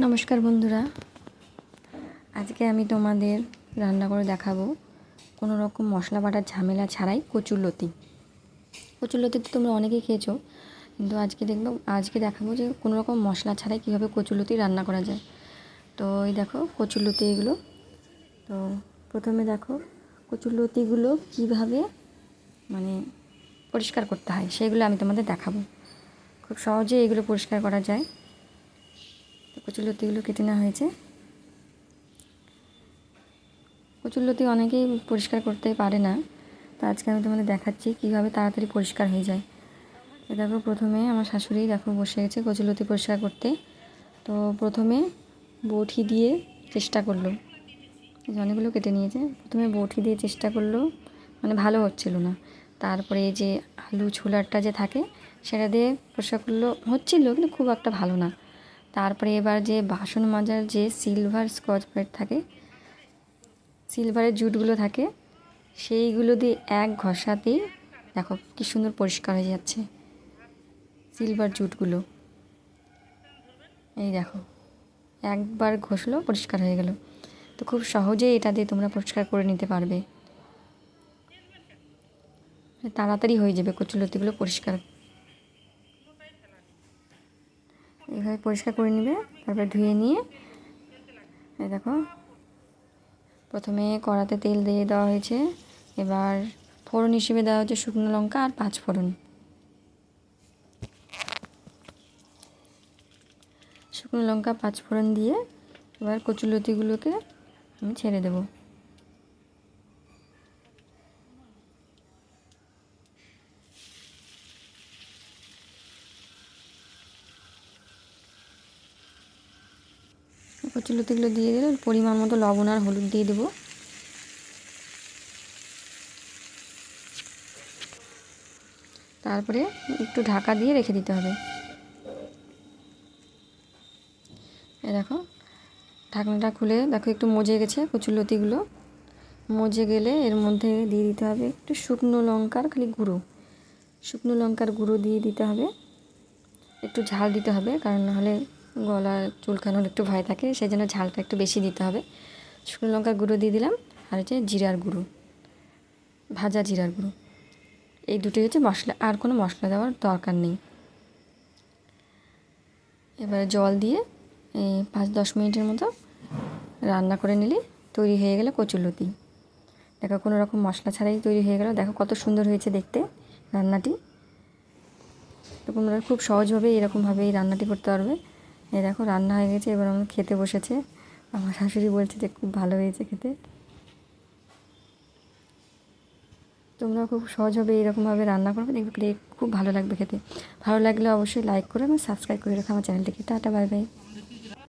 নমস্কার বন্ধুরা, আজকে আমি তোমাদের রান্না করে দেখাবো কোনো রকম মশলা বাটার ঝামেলা ছাড়াই কচুরলতি। কচুরলতি তো তোমরা অনেকেই খেয়েছো, কিন্তু আজকে দেখাবো যে কোনো রকম মশলা ছাড়াই কীভাবে কচুরলতি রান্না করা যায়। তো এই দেখো কচুরলতি এগুলো। তো প্রথমে দেখো কচুরলতিগুলো কীভাবে পরিষ্কার করতে হয় সেগুলো আমি তোমাদের দেখাবো। খুব সহজে এগুলো পরিষ্কার করা যায়। তো কচুরলতিগুলো কেটে নেওয়া হয়েছে। কচুরলতি অনেকেই পরিষ্কার করতে পারে না, তো আজকে আমি তোমাদের দেখাচ্ছি কীভাবে তাড়াতাড়ি পরিষ্কার হয়ে যায়। দেখো প্রথমে আমার শাশুড়ি বসে গেছে কচুরলতি পরিষ্কার করতে। তো প্রথমে বঁটি দিয়ে চেষ্টা করলো, অনেকগুলো কেটে নিয়েছে। প্রথমে বঁটি দিয়ে চেষ্টা করলো, ভালো হচ্ছিল না। তারপরে এই যে আলু ছোলারটা যে থাকে সেটা দিয়ে পরিষ্কার করলো, হচ্ছিল কিন্তু খুব একটা ভালো না। তারপরে এবার যে বাসন মাজার যে সিলভার স্কচ ব্রাইট থাকে, সিলভারের জুটগুলো থাকে, সেইগুলো দিয়ে এক ঘষাতেই দেখো কী সুন্দর পরিষ্কার হয়ে যাচ্ছে সিলভার জুটগুলো। এই দেখো একবার ঘষলো পরিষ্কার হয়ে গেল। তো খুব সহজেই এটা দিয়ে তোমরা পরিষ্কার করে নিতে পারবে, তাড়াতাড়ি হয়ে যাবে কচুরলতিগুলো পরিষ্কার। এইভাবে পরিষ্কার করে নেবে, তারপরে ধুয়ে নিয়ে এই দেখো প্রথমে কড়াতে তেল দিয়ে দেওয়া হয়েছে। এবার ফোড়ন হিসেবে দেওয়া হচ্ছে শুকনো লঙ্কা আর 5 ফোড়ন। শুকনো লঙ্কা 5 ফোড়ন দিয়ে এবার কচুরলতিগুলোকে আমি ছেড়ে দেব। কচুরলতিগুলো দিয়ে দিলে পরিমাণ মতো লবণ আর হলুদ দিয়ে দেবো। তারপরে একটু ঢাকা দিয়ে রেখে দিতে হবে। এই দেখো ঢাকনাটা খুলে দেখো একটু মজে গেছে কচুরলতিগুলো। মজে গেলে এর মধ্যে দিয়ে দিতে হবে একটু শুকনো লঙ্কার গুঁড়ো। শুকনো লঙ্কার গুঁড়ো দিয়ে দিতে হবে, একটু ঝাল দিতে হবে, কারণ নাহলে গলা চুলকানোর একটু ভয় থাকে, সেই জন্য ঝালটা একটু বেশি দিতে হবে। শুকনো লঙ্কার গুঁড়ো দিয়ে দিলাম, আর হচ্ছে জিরার গুঁড়ো, ভাজা জিরার গুঁড়ো। এই দুটোই হচ্ছে মশলা, আর কোনো মশলা দেওয়ার দরকার নেই। এবারে জল দিয়ে 5-10 মিনিটের মতো রান্না করে নিলে তৈরি হয়ে গেল কচুরলতি। দেখো কোনো রকম মশলা ছাড়াই তৈরি হয়ে গেল। দেখো কত সুন্দর হয়েছে দেখতে রান্নাটি। তো তোমরা খুব সহজভাবে এরকমভাবে এই রান্নাটি করতে পারবে। এই দেখো রান্না হয়ে গেছে, এবার আমরা খেতে বসেছে। আমার শাশুড়ি বলছে যে খুব ভালো হয়েছে খেতে। তোমরা খুব সহজভাবে এরকমভাবে রান্না করবে, দেখবে খুব ভালো লাগবে খেতে। ভালো লাগলে অবশ্যই লাইক করে এবং সাবস্ক্রাইব করে রাখো আমার চ্যানেলটিকে। Tata, bye bye.